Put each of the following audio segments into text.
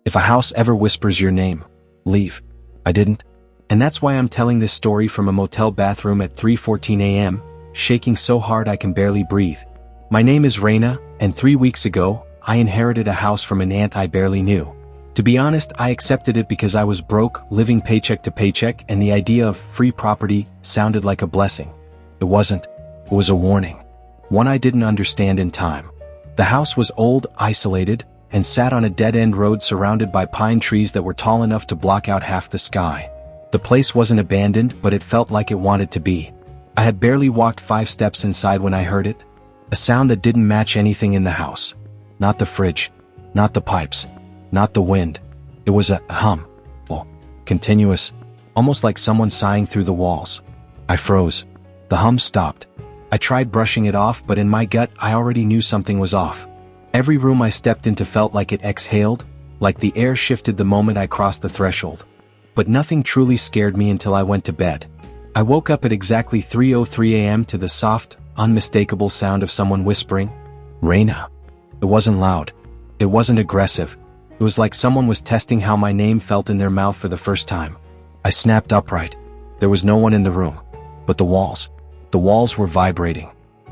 If a house ever whispers your name, leave. I didn't. And that's why I'm telling this story from a motel bathroom at 3:14 a.m., shaking so hard I can barely breathe. My name is Raina, and 3 weeks ago, I inherited a house from an aunt I barely knew. To be honest, I accepted it because I was broke, living paycheck to paycheck, and the idea of free property sounded like a blessing. It wasn't. It was a warning. One I didn't understand in time. The house was old, isolated, and sat on a dead-end road surrounded by pine trees that were tall enough to block out half the sky. The place wasn't abandoned, but it felt like it wanted to be. I had barely walked 5 steps inside when I heard it. A sound that didn't match anything in the house. Not the fridge. Not the pipes. Not the wind. It was a hum. Well, continuous. Almost like someone sighing through the walls. I froze. The hum stopped. I tried brushing it off, but in my gut, I already knew something was off. Every room I stepped into felt like it exhaled, like the air shifted the moment I crossed the threshold. But nothing truly scared me until I went to bed. I woke up at exactly 3:03 a.m. to the soft, unmistakable sound of someone whispering, "Raina." It wasn't loud. It wasn't aggressive. It was like someone was testing how my name felt in their mouth for the first time. I snapped upright. There was no one in the room. But the walls were vibrating.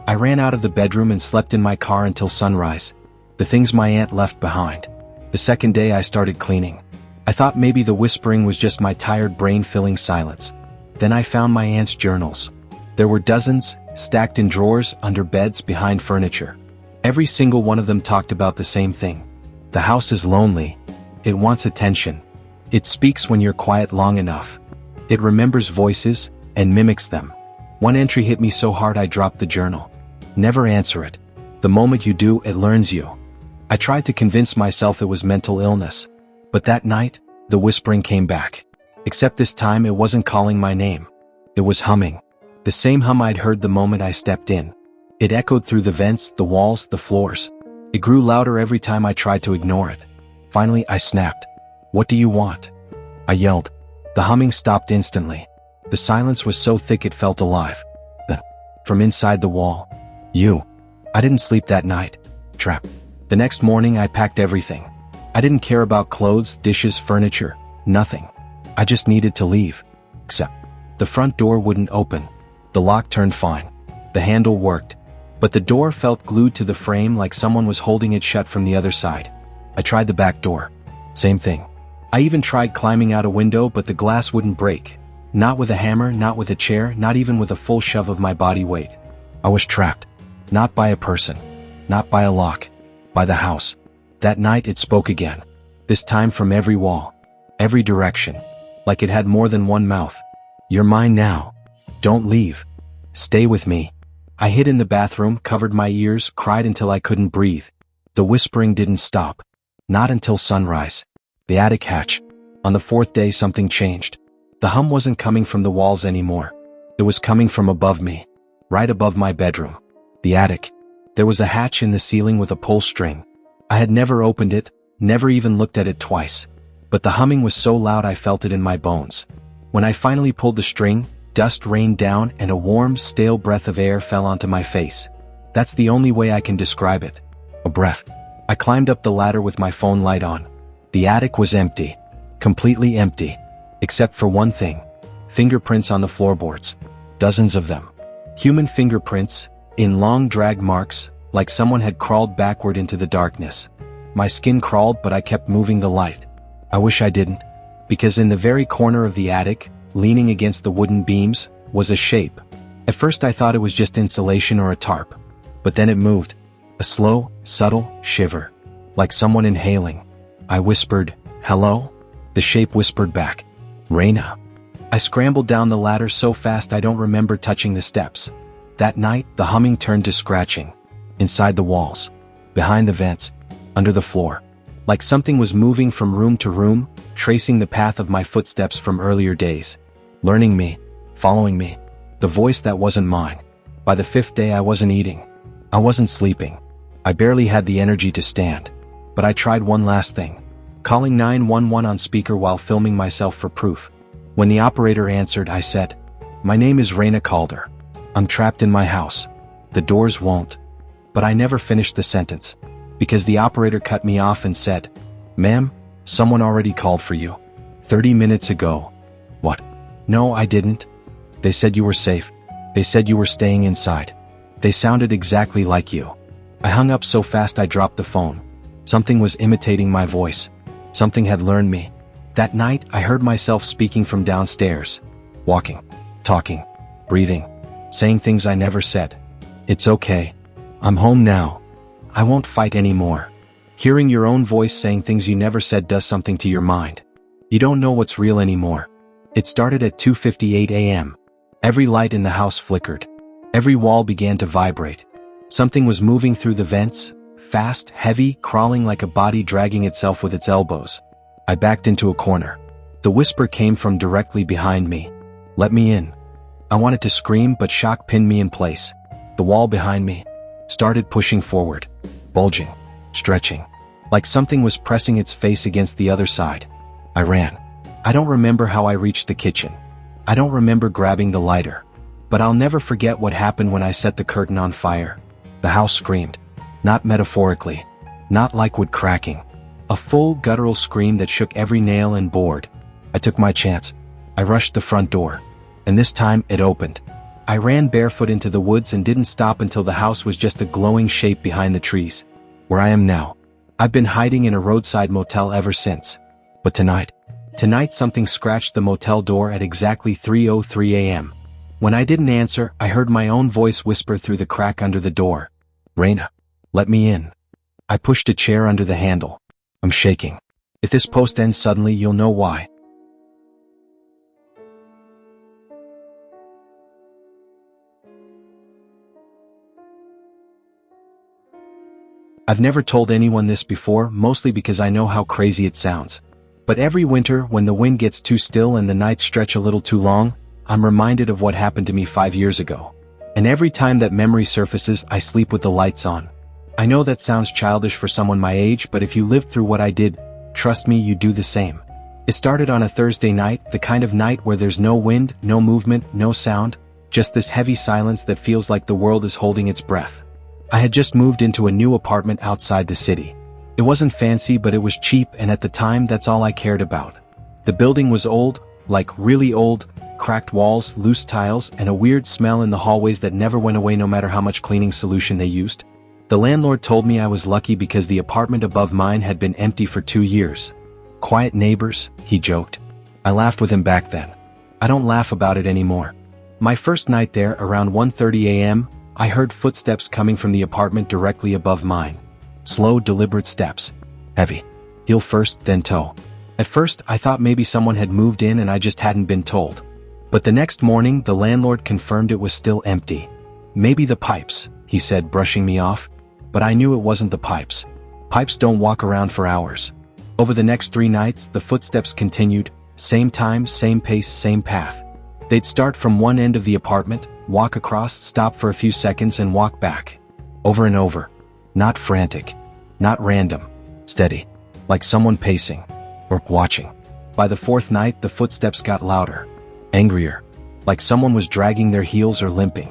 I ran out of the bedroom and slept in my car until sunrise. The things my aunt left behind. The second day I started cleaning. I thought maybe the whispering was just my tired brain filling silence. Then I found my aunt's journals. There were dozens, stacked in drawers, under beds, behind furniture. Every single one of them talked about the same thing. The house is lonely. It wants attention. It speaks when you're quiet long enough. It remembers voices and mimics them. One entry hit me so hard I dropped the journal. Never answer it. The moment you do, it learns you. I tried to convince myself it was mental illness. But that night, the whispering came back. Except this time it wasn't calling my name. It was humming. The same hum I'd heard the moment I stepped in. It echoed through the vents, the walls, the floors. It grew louder every time I tried to ignore it. Finally, I snapped. "What do you want?" I yelled. The humming stopped instantly. The silence was so thick it felt alive. Then, from inside the wall, "You." I didn't sleep that night. Trap. The next morning I packed everything. I didn't care about clothes, dishes, furniture, nothing. I just needed to leave. Except, the front door wouldn't open. The lock turned fine. The handle worked. But the door felt glued to the frame like someone was holding it shut from the other side. I tried the back door. Same thing. I even tried climbing out a window, but the glass wouldn't break. Not with a hammer, not with a chair, not even with a full shove of my body weight. I was trapped. Not by a person. Not by a lock. By the house. That night it spoke again. This time from every wall. Every direction. Like it had more than one mouth. "You're mine now. Don't leave. Stay with me." I hid in the bathroom, covered my ears, cried until I couldn't breathe. The whispering didn't stop. Not until sunrise. The attic hatch. On the 4th day something changed. The hum wasn't coming from the walls anymore. It was coming from above me. Right above my bedroom. The attic. There was a hatch in the ceiling with a pull string. I had never opened it, never even looked at it twice. But the humming was so loud I felt it in my bones. When I finally pulled the string, dust rained down and a warm, stale breath of air fell onto my face. That's the only way I can describe it. A breath. I climbed up the ladder with my phone light on. The attic was empty. Completely empty. Except for one thing. Fingerprints on the floorboards. Dozens of them. Human fingerprints, in long drag marks, like someone had crawled backward into the darkness. My skin crawled, but I kept moving the light. I wish I didn't. Because in the very corner of the attic, leaning against the wooden beams, was a shape. At first I thought it was just insulation or a tarp. But then it moved. A slow, subtle shiver. Like someone inhaling. I whispered, "Hello?" The shape whispered back, "Raina." I scrambled down the ladder so fast I don't remember touching the steps. That night, the humming turned to scratching. Inside the walls. Behind the vents. Under the floor. Like something was moving from room to room, tracing the path of my footsteps from earlier days. Learning me. Following me. The voice that wasn't mine. By the 5th day I wasn't eating. I wasn't sleeping. I barely had the energy to stand. But I tried one last thing. Calling 911 on speaker while filming myself for proof. When the operator answered, I said, "My name is Raina Calder. I'm trapped in my house. The doors won't." But I never finished the sentence. Because the operator cut me off and said, "Ma'am, Someone already called for you. 30 minutes ago. What? No, I didn't. They said you were safe. They said you were staying inside. They sounded exactly like you. I hung up so fast I dropped the phone. Something was imitating my voice. Something had learned me. That night, I heard myself speaking from downstairs. Walking, talking, breathing, saying things I never said. It's okay. I'm home now. I won't fight anymore. Hearing your own voice saying things you never said does something to your mind. You don't know what's real anymore. It started at 2:58 a.m. Every light in the house flickered. Every wall began to vibrate. Something was moving through the vents, fast, heavy, crawling like a body dragging itself with its elbows. I backed into a corner. The whisper came from directly behind me. Let me in. I wanted to scream, but shock pinned me in place. The wall behind me started pushing forward, bulging, stretching, like something was pressing its face against the other side. I ran. I don't remember how I reached the kitchen. I don't remember grabbing the lighter. But I'll never forget what happened when I set the curtain on fire. The house screamed. Not metaphorically. Not like wood cracking. A full, guttural scream that shook every nail and board. I took my chance. I rushed the front door. And this time, it opened. I ran barefoot into the woods and didn't stop until the house was just a glowing shape behind the trees. Where I am now. I've been hiding in a roadside motel ever since. But tonight something scratched the motel door at exactly 3:03 a.m. When I didn't answer, I heard my own voice whisper through the crack under the door. Raina, let me in. I pushed a chair under the handle. I'm shaking. If this post ends suddenly, you'll know why. I've never told anyone this before, mostly because I know how crazy it sounds. But every winter, when the wind gets too still and the nights stretch a little too long, I'm reminded of what happened to me 5 years ago. And every time that memory surfaces, I sleep with the lights on. I know that sounds childish for someone my age, but if you lived through what I did, trust me, you do the same. It started on a Thursday night, the kind of night where there's no wind, no movement, no sound, just this heavy silence that feels like the world is holding its breath. I had just moved into a new apartment outside the city. It wasn't fancy, but it was cheap, and at the time, that's all I cared about. The building was old, like really old, cracked walls, loose tiles, and a weird smell in the hallways that never went away no matter how much cleaning solution they used. The landlord told me I was lucky because the apartment above mine had been empty for 2 years. Quiet neighbors, he joked. I laughed with him back then. I don't laugh about it anymore. My first night there, around 1:30 a.m., I heard footsteps coming from the apartment directly above mine. Slow, deliberate steps. Heavy. Heel first, then toe. At first, I thought maybe someone had moved in and I just hadn't been told. But the next morning, the landlord confirmed it was still empty. Maybe the pipes, he said, brushing me off. But I knew it wasn't the pipes. Pipes don't walk around for hours. Over the next 3 nights, the footsteps continued. Same time, same pace, same path. They'd start from one end of the apartment, walk across, stop for a few seconds and walk back. Over and over. Not frantic. Not random. Steady. Like someone pacing. Or watching. By the 4th night, the footsteps got louder. Angrier. Like someone was dragging their heels or limping.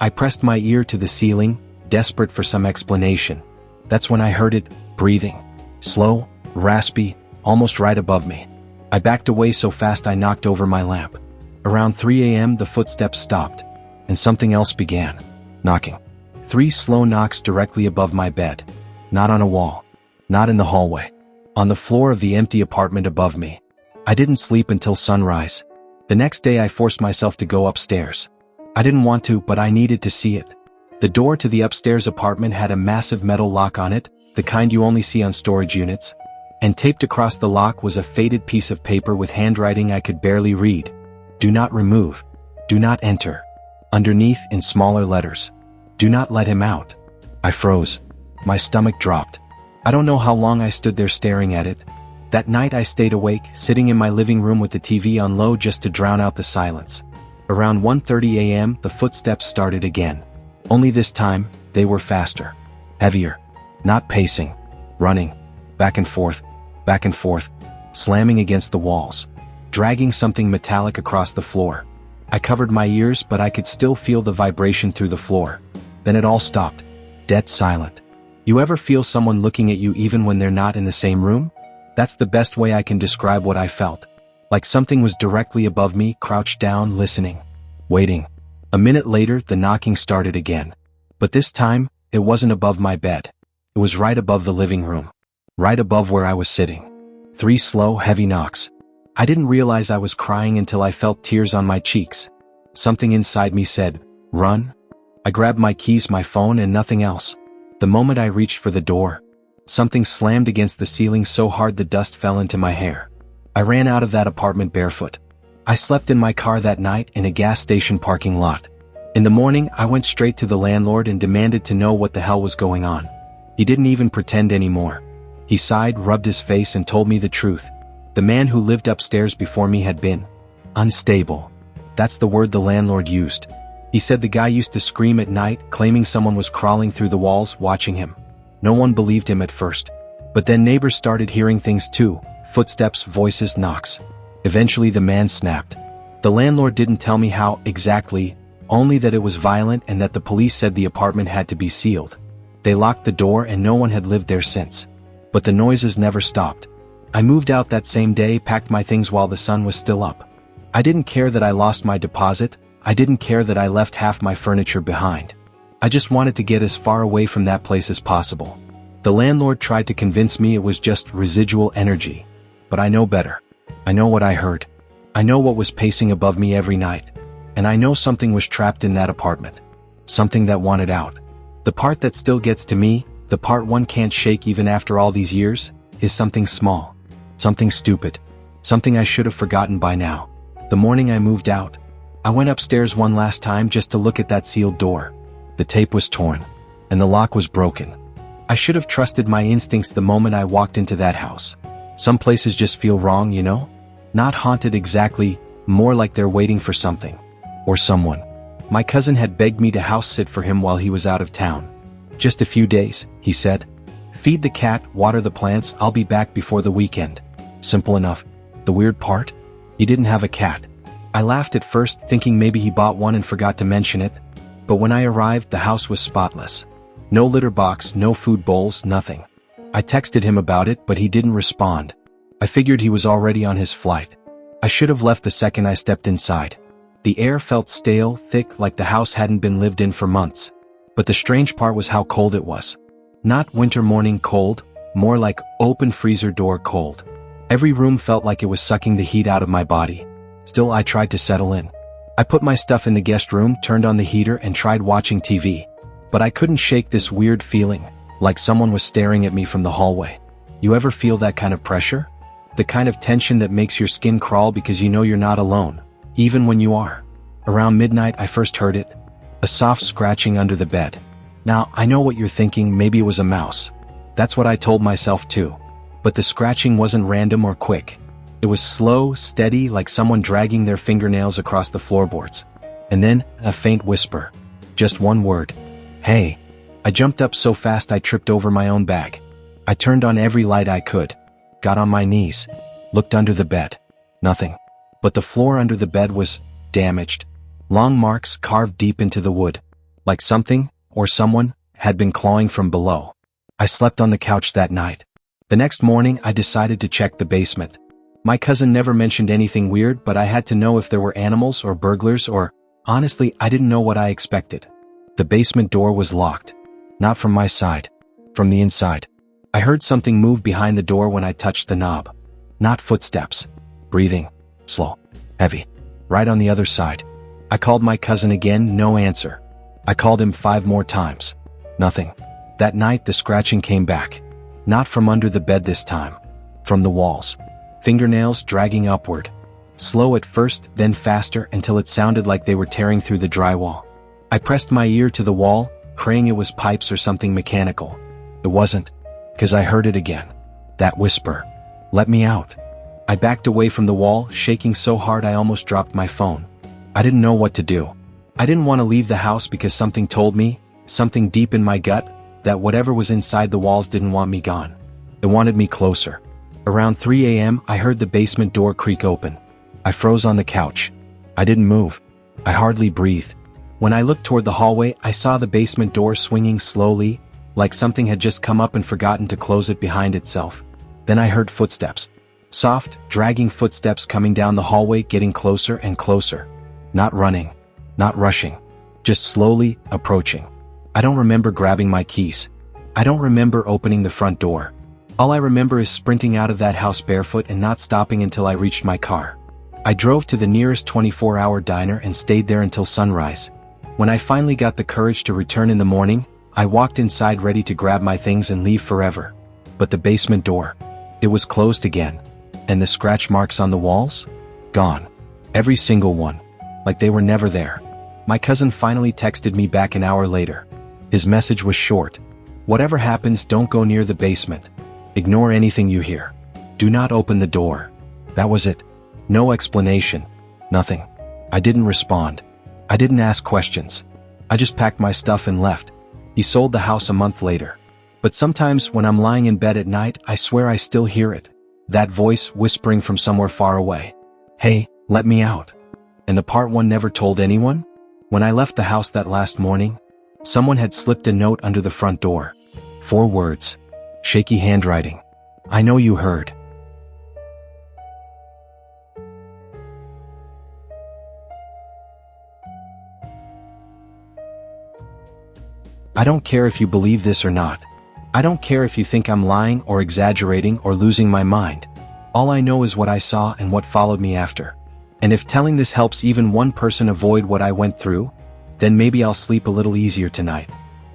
I pressed my ear to the ceiling, desperate for some explanation. That's when I heard it, breathing. Slow, raspy, almost right above me. I backed away so fast I knocked over my lamp. Around 3 a.m. the footsteps stopped. And something else began. Knocking. 3 slow knocks directly above my bed. Not on a wall. Not in the hallway. On the floor of the empty apartment above me. I didn't sleep until sunrise. The next day I forced myself to go upstairs. I didn't want to, but I needed to see it. The door to the upstairs apartment had a massive metal lock on it, the kind you only see on storage units. And taped across the lock was a faded piece of paper with handwriting I could barely read. Do not remove. Do not enter. Underneath, in smaller letters. Do not let him out. I froze. My stomach dropped. I don't know how long I stood there staring at it. That night I stayed awake, sitting in my living room with the TV on low just to drown out the silence. Around 1:30 a.m., the footsteps started again. Only this time, they were faster. Heavier. Not pacing. Running. Back and forth. Back and forth. Slamming against the walls. Dragging something metallic across the floor. I covered my ears, but I could still feel the vibration through the floor. Then it all stopped. Dead silent. You ever feel someone looking at you even when they're not in the same room? That's the best way I can describe what I felt. Like something was directly above me, crouched down, listening. Waiting. A minute later, the knocking started again. But this time, it wasn't above my bed. It was right above the living room. Right above where I was sitting. 3 slow, heavy knocks. I didn't realize I was crying until I felt tears on my cheeks. Something inside me said, "Run." I grabbed my keys, my phone, and nothing else. The moment I reached for the door, something slammed against the ceiling so hard the dust fell into my hair. I ran out of that apartment barefoot. I slept in my car that night in a gas station parking lot. In the morning, I went straight to the landlord and demanded to know what the hell was going on. He didn't even pretend anymore. He sighed, rubbed his face, and told me the truth. The man who lived upstairs before me had been unstable. That's the word the landlord used. He said the guy used to scream at night, claiming someone was crawling through the walls, watching him. No one believed him at first. But then neighbors started hearing things too. Footsteps, voices, knocks. Eventually the man snapped. The landlord didn't tell me how exactly, only that it was violent and that the police said the apartment had to be sealed. They locked the door and no one had lived there since. But the noises never stopped. I moved out that same day, packed my things while the sun was still up. I didn't care that I lost my deposit. I didn't care that I left half my furniture behind. I just wanted to get as far away from that place as possible. The landlord tried to convince me it was just residual energy. But I know better. I know what I heard. I know what was pacing above me every night. And I know something was trapped in that apartment. Something that wanted out. The part that still gets to me, the part one can't shake even after all these years, is something small. Something stupid. Something I should have forgotten by now. The morning I moved out, I went upstairs one last time just to look at that sealed door. The tape was torn. And the lock was broken. I should have trusted my instincts the moment I walked into that house. Some places just feel wrong, you know? Not haunted exactly, more like they're waiting for something. Or someone. My cousin had begged me to house sit for him while he was out of town. "Just a few days," he said. "Feed the cat, water the plants, I'll be back before the weekend." Simple enough. The weird part? He didn't have a cat. I laughed at first, thinking maybe he bought one and forgot to mention it. But when I arrived, the house was spotless. No litter box, no food bowls, nothing. I texted him about it, but he didn't respond. I figured he was already on his flight. I should have left the second I stepped inside. The air felt stale, thick, like the house hadn't been lived in for months. But the strange part was how cold it was. Not winter morning cold, more like open freezer door cold. Every room felt like it was sucking the heat out of my body. Still, I tried to settle in. I put my stuff in the guest room, turned on the heater, and tried watching TV. But I couldn't shake this weird feeling, like someone was staring at me from the hallway. You ever feel that kind of pressure? The kind of tension that makes your skin crawl because you know you're not alone, even when you are. Around midnight, I first heard it. A soft scratching under the bed. Now, I know what you're thinking, maybe it was a mouse. That's what I told myself too. But the scratching wasn't random or quick. It was slow, steady, like someone dragging their fingernails across the floorboards. And then, a faint whisper. Just one word. "Hey." I jumped up so fast I tripped over my own bag. I turned on every light I could. Got on my knees. Looked under the bed. Nothing. But the floor under the bed was damaged. Long marks carved deep into the wood. Like something, or someone, had been clawing from below. I slept on the couch that night. The next morning, I decided to check the basement. My cousin never mentioned anything weird, but I had to know if there were animals or burglars or, honestly, I didn't know what I expected. The basement door was locked. Not from my side. From the inside. I heard something move behind the door when I touched the knob. Not footsteps. Breathing. Slow. Heavy. Right on the other side. I called my cousin again, no answer. I called him 5 more times. Nothing. That night the scratching came back. Not from under the bed this time. From the walls. Fingernails dragging upward. Slow at first, then faster until it sounded like they were tearing through the drywall. I pressed my ear to the wall, praying it was pipes or something mechanical. It wasn't. 'Cause I heard it again. That whisper. "Let me out." I backed away from the wall, shaking so hard I almost dropped my phone. I didn't know what to do. I didn't want to leave the house because something told me, something deep in my gut, that whatever was inside the walls didn't want me gone. It wanted me closer. Around 3 a.m., I heard the basement door creak open. I froze on the couch. I didn't move. I hardly breathed. When I looked toward the hallway, I saw the basement door swinging slowly, like something had just come up and forgotten to close it behind itself. Then I heard footsteps. Soft, dragging footsteps coming down the hallway, getting closer and closer. Not running. Not rushing. Just slowly approaching. I don't remember grabbing my keys. I don't remember opening the front door. All I remember is sprinting out of that house barefoot and not stopping until I reached my car. I drove to the nearest 24-hour diner and stayed there until sunrise. When I finally got the courage to return in the morning, I walked inside ready to grab my things and leave forever. But the basement door, it was closed again. And the scratch marks on the walls? Gone. Every single one. Like they were never there. My cousin finally texted me back an hour later. His message was short. Whatever happens, don't go near the basement. Ignore anything you hear. Do not open the door. That was it. No explanation. Nothing. I didn't respond. I didn't ask questions. I just packed my stuff and left. He sold the house a month later. But sometimes when I'm lying in bed at night, I swear I still hear it. That voice whispering from somewhere far away. Hey, let me out. And the part one never told anyone? When I left the house that last morning, someone had slipped a note under the front door. 4 words. Shaky handwriting. I know you heard. I don't care if you believe this or not. I don't care if you think I'm lying or exaggerating or losing my mind. All I know is what I saw and what followed me after. And if telling this helps even one person avoid what I went through, then maybe I'll sleep a little easier tonight.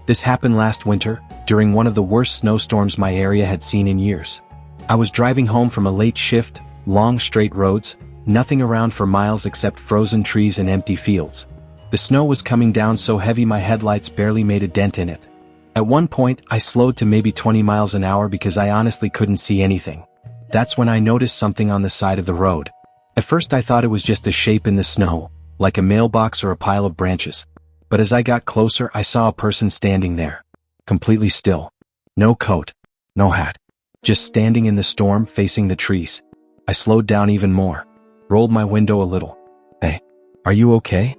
This happened last winter, during one of the worst snowstorms my area had seen in years. I was driving home from a late shift, long straight roads, nothing around for miles except frozen trees and empty fields. The snow was coming down so heavy my headlights barely made a dent in it. At one point, I slowed to maybe 20 miles an hour because I honestly couldn't see anything. That's when I noticed something on the side of the road. At first I thought it was just a shape in the snow, like a mailbox or a pile of branches. But as I got closer, I saw a person standing there. Completely still. No coat. No hat. Just standing in the storm, facing the trees. I slowed down even more. Rolled my window a little. Hey, are you okay?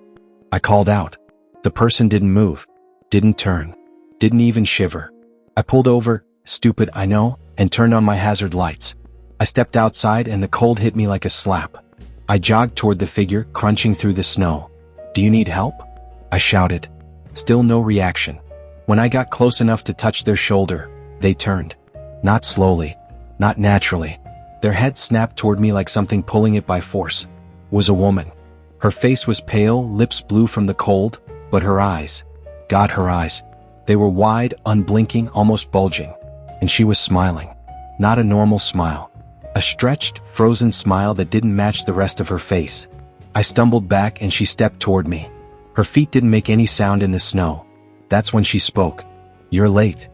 I called out. The person didn't move. Didn't turn. Didn't even shiver. I pulled over, stupid I know, and turned on my hazard lights. I stepped outside and the cold hit me like a slap. I jogged toward the figure, crunching through the snow. Do you need help? I shouted. Still no reaction. When I got close enough to touch their shoulder, they turned. Not slowly. Not naturally. Their head snapped toward me like something pulling it by force. It was a woman. Her face was pale, lips blue from the cold, but her eyes. God, her eyes. They were wide, unblinking, almost bulging. And she was smiling. Not a normal smile. A stretched, frozen smile that didn't match the rest of her face. I stumbled back and she stepped toward me. Her feet didn't make any sound in the snow. That's when she spoke. You're late.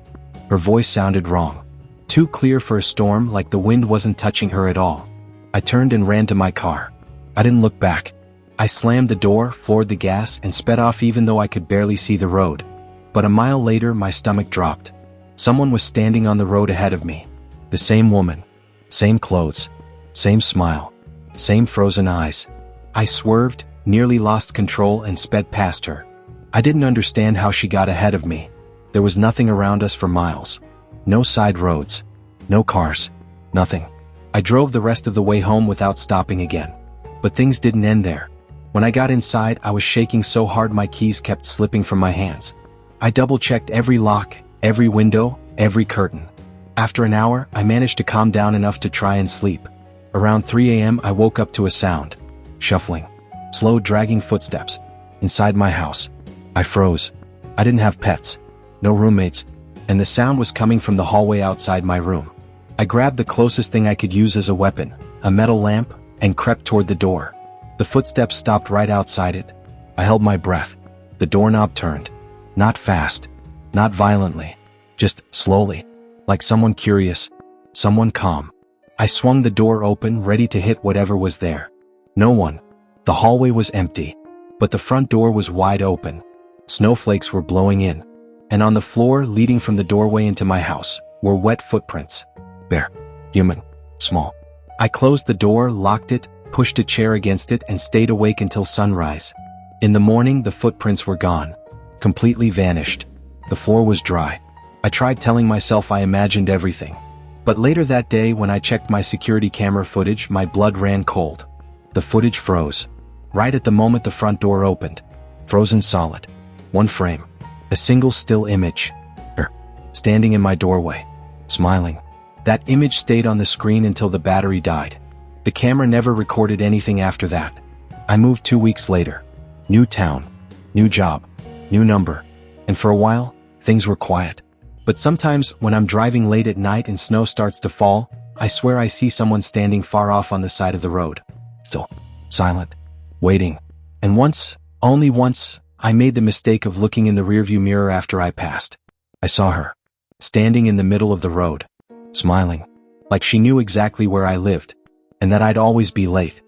Her voice sounded wrong. Too clear for a storm, like the wind wasn't touching her at all. I turned and ran to my car. I didn't look back. I slammed the door, floored the gas, and sped off even though I could barely see the road. But a mile later, my stomach dropped. Someone was standing on the road ahead of me. The same woman. Same clothes. Same smile. Same frozen eyes. I swerved, nearly lost control, and sped past her. I didn't understand how she got ahead of me. There was nothing around us for miles. No side roads. No cars. Nothing. I drove the rest of the way home without stopping again. But things didn't end there. When I got inside, I was shaking so hard my keys kept slipping from my hands. I double-checked every lock, every window, every curtain. After an hour, I managed to calm down enough to try and sleep. Around 3 a.m. I woke up to a sound. Shuffling. Slow dragging footsteps. Inside my house. I froze. I didn't have pets. No roommates. And the sound was coming from the hallway outside my room. I grabbed the closest thing I could use as a weapon, a metal lamp, and crept toward the door. The footsteps stopped right outside it. I held my breath. The doorknob turned. Not fast. Not violently. Just slowly. Like someone curious. Someone calm. I swung the door open, ready to hit whatever was there. No one. The hallway was empty. But the front door was wide open. Snowflakes were blowing in. And on the floor leading from the doorway into my house were wet footprints. Bare. Human. Small. I closed the door, locked it, pushed a chair against it, and stayed awake until sunrise. In the morning, the footprints were gone. Completely vanished. The floor was dry. I tried telling myself I imagined everything. But later that day when I checked my security camera footage, my blood ran cold. The footage froze. Right at the moment the front door opened. Frozen solid. One frame. A single still image. Her. Standing in my doorway. Smiling. That image stayed on the screen until the battery died. The camera never recorded anything after that. I moved 2 weeks later. New town. New job. New number. And for a while, things were quiet. But sometimes, when I'm driving late at night and snow starts to fall, I swear I see someone standing far off on the side of the road. So, silent. Waiting. And once, only once, I made the mistake of looking in the rearview mirror after I passed. I saw her. Standing in the middle of the road. Smiling. Like she knew exactly where I lived. And that I'd always be late.